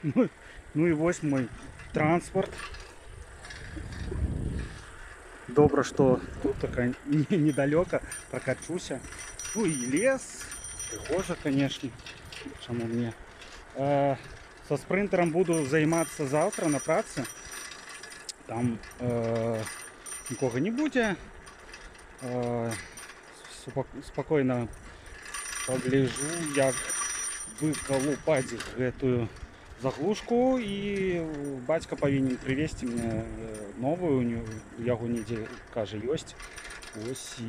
Ну і вось мой транспорт. Добра, што тут такая недалёка прокачуся. Ну і лес, прыгожа, канешне. Чаму мне? Со спринтером буду займацца заўтра на працы. Там нікога не будзе. Спакойна пагляжу, як выкалупаць гэтую заглушку, і бацька павінен прывезці мне новую, у яго недзе, кажа, ёсць. Ось, і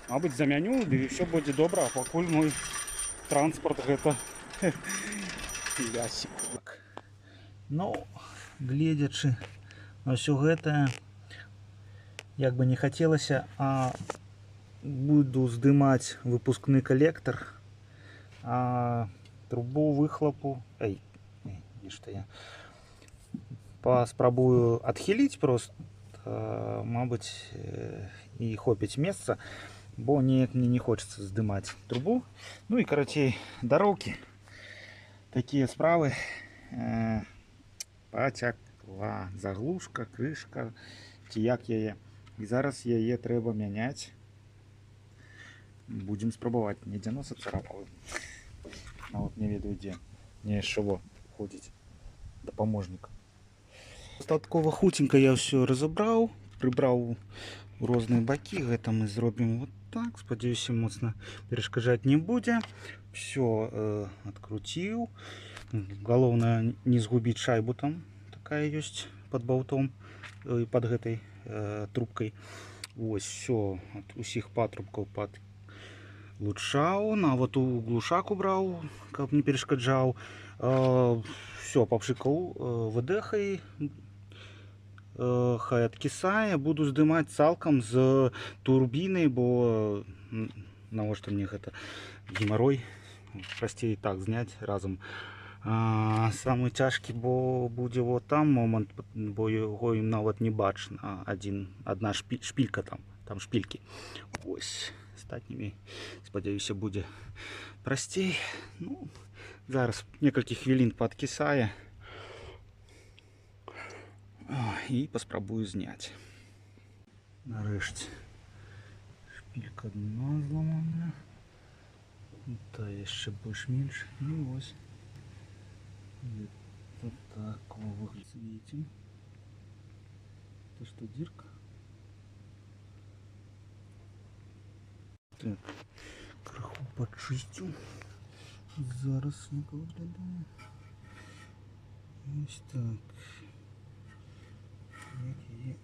мабыць замяню, ды ўсё будзе добра. А пакуль мой транспорт гэта лясік. Ну, гледзячы на ўсё гэта, як бы не хацелася, а буду здымаць выпускны калектар, а трубу выхлопу, нешта я паспрабую адхіліць просто, мабыць, і хопіць месца, бо неяк мне не хочется здымаць трубу. Ну і карацей, дароўкі, такія справы. Пацякла заглушка, крышка, ці як яе, і зараз яе трэба мяняць. Будем спрабаваць. Недзе носа царапалы, нават не ведаю дзе. Мне яшчэ ходзіць дапаможнік. Дастаткова хутенька я ўсё разабраў, прыбраў у розныя бакі. Гэта мы зробім вот так. Спадзяюся, моцна перашкаджаць не будзе. Все адкруціў. Галоўнае не згубіць шайбу, там такая ёсць пад баўтом, пад гэтай трубкай. Вось, все, ад усіх патрубкаў падлучаў, нават у глушак убраў, каб не перашкаджаў. Все, папшыкаў ВД-хай, хай адкісае. Буду здымаць цалкам з турбінай, бо навошта мне гэта гемарой, прасцей так зняць разам. Самы цяжкі бо будзе вот там момант, бо яго ім нават не бачна. Адна шпілька, там шпількі. Ось, астатнімі, спадзяюся, будзе прасцей. Ну, зараз некалькі хвілін падкісае і паспрабую зняць. Нарэшце шпілька адна зламаная, та яшчэ больш-менш. Ну вось, вот так выглядит. Видите? Это что, дырка? Так, краху почистю. Зараз не выглядає. Ось так. Як її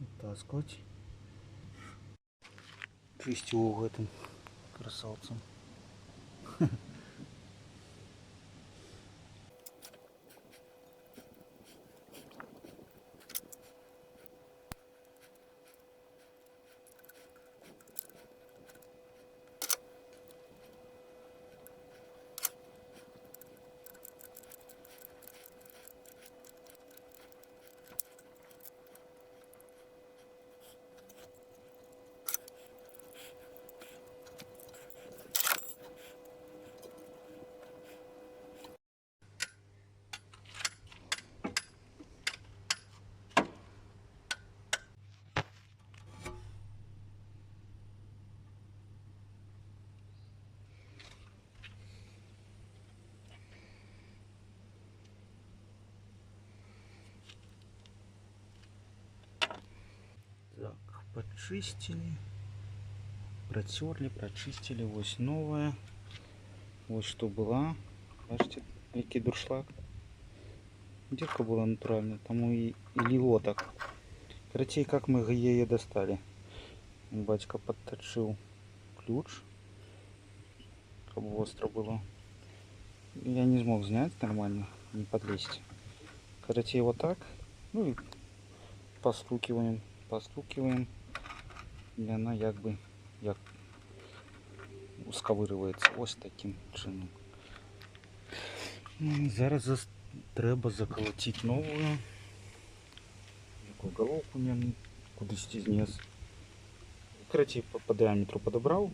витаскувати. Чистю этим красавцем. Так, почистили, протерли, прочистили. Ось новая. Вот что была. Бачите, який дуршлаг. Дірка була натуральна, тому і ліло так. Короче, как мы ее достали. Батька подточил ключ, чтобы остро было. Я не смог снять нормально, не подлезть. Короче, вот так. Ну и постукиваем. И она как бы сковыривается ось таким чином. Зараз треба заколотить новую. Якую головку мне кудись знес. Короче, по диаметру подобрал.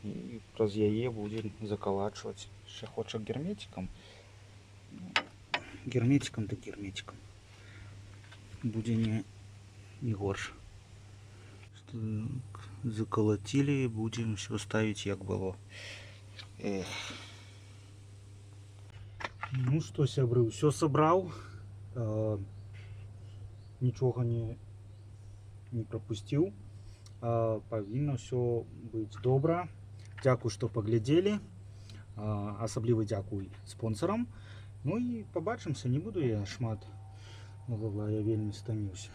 і праз яе будзе закалачваць. Ще хоча герметиком. Герметиком да герметиком. Будзе не горш. Так, заколотили, будем все ставить як было. Эх. Ну что, сябры, все собрал. Нічога не пропустил. Павінна все быть добра. Дзякуй, што паглядзелі. Асабліва дзякуй спонсорам. Ну і побачимся. Не буду я шмат. Я вельмі стаміўся.